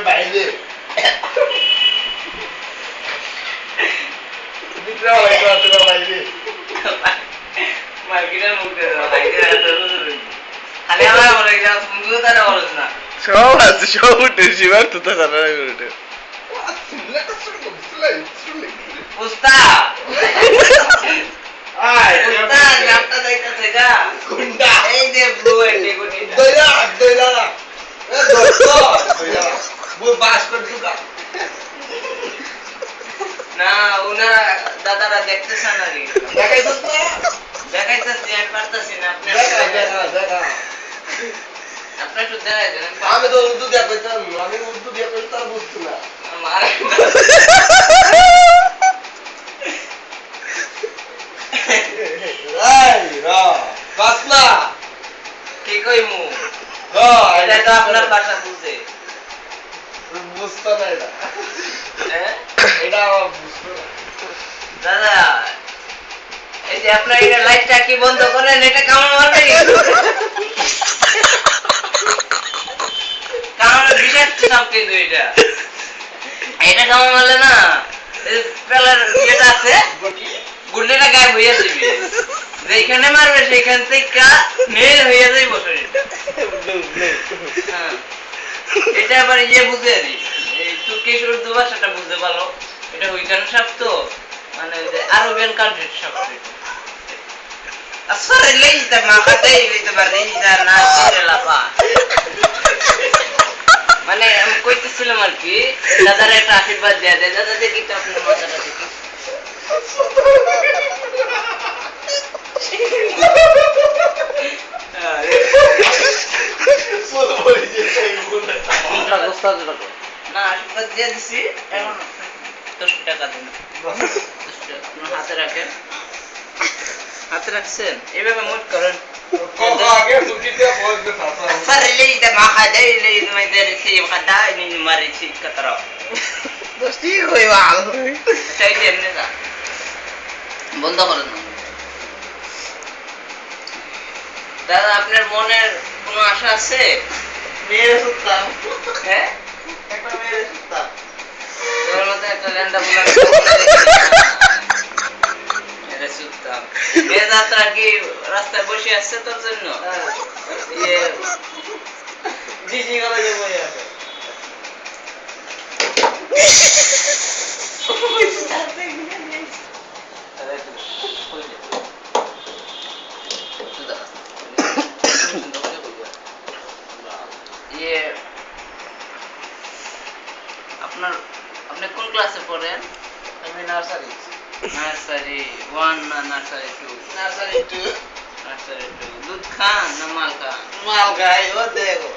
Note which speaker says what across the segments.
Speaker 1: বাইরে মার্কেটের মধ্যে খালি আমার মনে হয় সুন্দর তারা বলছ না সব আছে সব উঠে শিবার তো তা জানা না উঠে উস্তা আয় উস্তা নামটা দেখতে গা কোনটা এই যে ব্লু এন্ডি কোনটা দইলা এ দইলা বল বাস কর দুগা না ওনা দাদারা দেখতেছ না রে দেখাইছস না দেখাইতেছি আমি পারতাছি না আপনি দেখা আপনি তো দেখাই দেন আমি তো উর্দু দিয়া কইতাম আমি উর্দু দিয়া কইতাম বুঝছ না মার এই রা কাসনা কি কইমু এটা তো আপনার ভাষা বুঝে বুঝতো না এটা এটা বুঝতো না দাদা এই যে আপনার এই লাইটটা কি বন্ধ করেন এটা কামড় মারবে কামড় বিশেষ সামনে দুইটা এটা কামড় মারলে না এই পেলার যেটা আছে গুল্লিটা গায়েব হয়ে যাবে যেখানে মারবে সেখান থেকে নীল হয়ে যাবে শরীরটা এটা আবার ইয়ে বুঝে আরি এই তুর্কিশ উর্দু ভাষাটা বুঝতে পারো এটা ওইখানে শব্দ মানে যে আরবিয়ান কান্ট্রির শব্দ আসলে লেইতা মাকাতাই লেইতা বারিদা না চিলাপা মানে আমি কইতেছিলাম আর কি দাদার একটা আশীর্বাদ দেয়া দেয় দাদা দেখি তো আপনার মাথাটা দেখি না আশীর্বাদ দিয়ে দিছি এখন 10 টাকা দিন আপনার হাতে রাখেন হাতে রাখছেন এইভাবে মুট করেন আগে সুকিতে বলতে থাকা স্যার লেইতা মাকাদাই লেইতা মাইদারসি খাদাই নি মারিছি কতরা দোস্তি কই বাল চাই দেন না বন্ধ করেন দাদা আপনার মনের কোনো আশা আছে মেরে সুতাম হ্যাঁ একটা মেরে সুতাম তোর মতো একটা ল্যান্ডা বুলা মেরে সুতাম মেয়ে যাত্রা কি রাস্তায় বসে আসছে তোর জন্য ইয়ে জিজি কলেজে বসে আছে আপনার আপনি কোন ক্লাসে পড়েন আমি নার্সারি 1 না নার্সারি 2 নার্সারি 2 দুধ খান না মাল খাই ও দেখো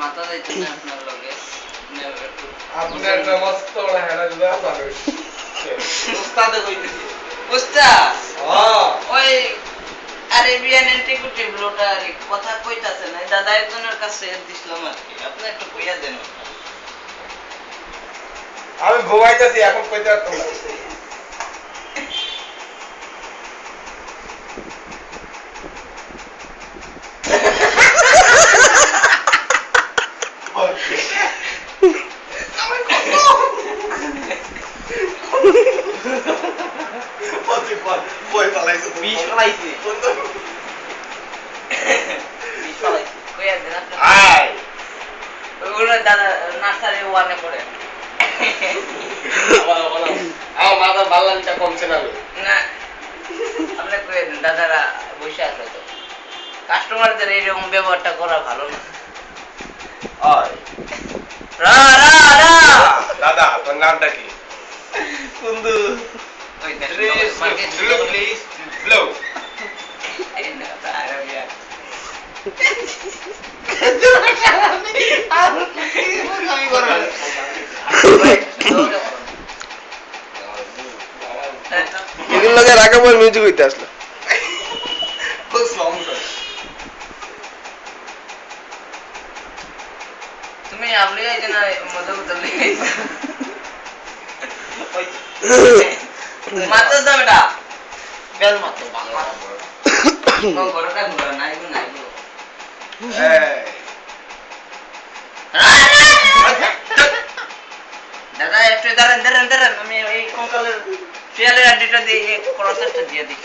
Speaker 1: মাথা যাইতে না আপনার লগে আপনি একটা মস্ত বড় হেডা দিবা পাবে উস্তাদ কইতেছি উস্তাদ ওই আরেবিয়ান এন্টিকুইটি ব্লোটার কথা কইতাছে না দাদা একজনের কাছে দিছিলাম আর কি আপনি একটু কইয়া দেন আমি ঘুমাইতেছি এখন কইতে পারতাম না বই পালাইছে বিষ পালাইছে কইয়া দেন আপনি আয় ওগুলো দাদা নার্সারি 1 এ পড়ে আমার মাথা বালানটা কমছে না না আপনি কইয়া দেন দাদারা বসে আছে তো কাস্টমারদের এরকম ব্যবহারটা করা ভালো না আয় রা দাদা তোর নামটা কি কুন্দু ওই দেখো প্লিজ ব্লো এই না আরবিয়া আমি করব এগুলো লাগে রাখা পর মিউজিক হইতে আসলো খুব সমস্যা তুমি আপনি এই যে না মজা মজা লেগে মাত্র দাম এটা বেল মাত্র বাংলা বড়টা ঘুরা নাই গো নাই গো দাদা একটু দাঁড়ান দাঁড়ান দাঁড়ান আমি এই কঙ্কালের শিয়ালের আড্ডিটা দিয়ে ক্রসেরটা দিয়ে দিই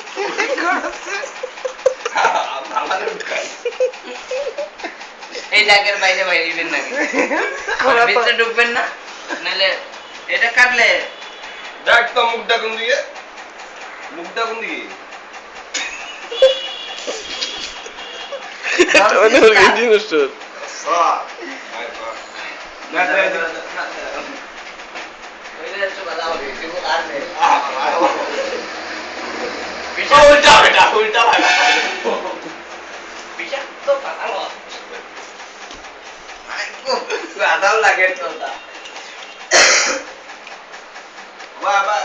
Speaker 1: এই জায়গার বাইরে বাইরে ইবেন নাকি ভিতরে ঢুকবেন না নাহলে এটা কাটলে
Speaker 2: দেখ তো মুখটা কোন দিকে মুখটা কোন দিকে
Speaker 3: মানে ওর ডিনোসর
Speaker 2: উল্টা বেটা উল্টা ভাগা
Speaker 1: আদাও লাগে চলতা
Speaker 2: বাবা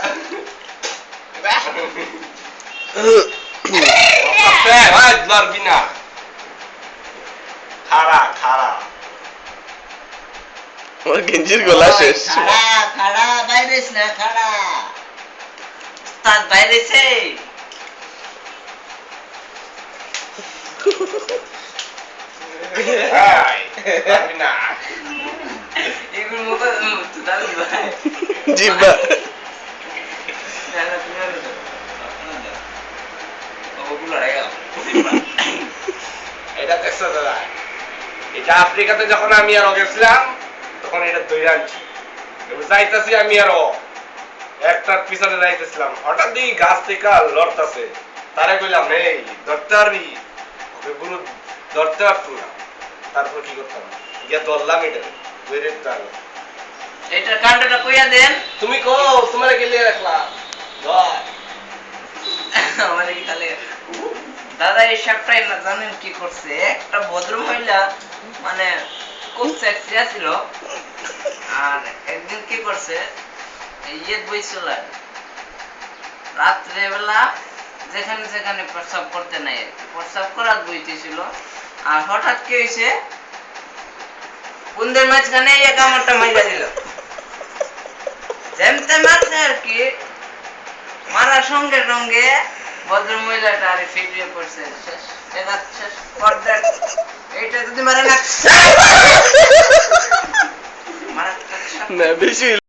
Speaker 2: ভাই মারবি না খাড়া খাড়া
Speaker 3: আমার গেঞ্জির গলা শেষ
Speaker 1: খাড়া খাড়া বাইরেস না খাড়া উস্তাদ বাইরেছে
Speaker 2: মারবি না
Speaker 1: এগুলো মুখে তুই ভাই
Speaker 3: জিব্বা
Speaker 2: এটা দেখছো দাদা এটা আফ্রিকাতে যখন আমি আর গেছিলাম তখন এটা দই আনছি যাইতেছি আমি আরো একটার পিছনে যাইতেছিলাম হঠাৎ দেখি গাছ থেকে লড়তেছে তারে কইলাম এই ধরতে পারবি গুরু ধরতে পারতো না তারপর কি করতাম গিয়া ধরলাম এটা ধরে
Speaker 1: এটার কাণ্ডটা কইয়া দেন
Speaker 2: তুমি কো তোমার গেলে রাখলাম
Speaker 1: আমার কি তাহলে দাদা এই সাপটাই না জানেন কি করছে একটা ভদ্র মহিলা মানে খুব সেক্সি ছিল আর একদিন কি করছে ইয়ে বইছিল রাত্রে বেলা যেখানে যেখানে প্রস্রাব করতে নাই প্রস্রাব করার বইতেছিল আর হঠাৎ কি হয়েছে কুন্দের মাঝখানে এক আমারটা মাইরা দিল যেমতে মারছে আর কি মারার সঙ্গে সঙ্গে ভদ্র মহিলাটা আরে ফিরিয়ে পড়ছে শেষ শেষ পর্দা এইটা যদি মারে না
Speaker 3: না বেশি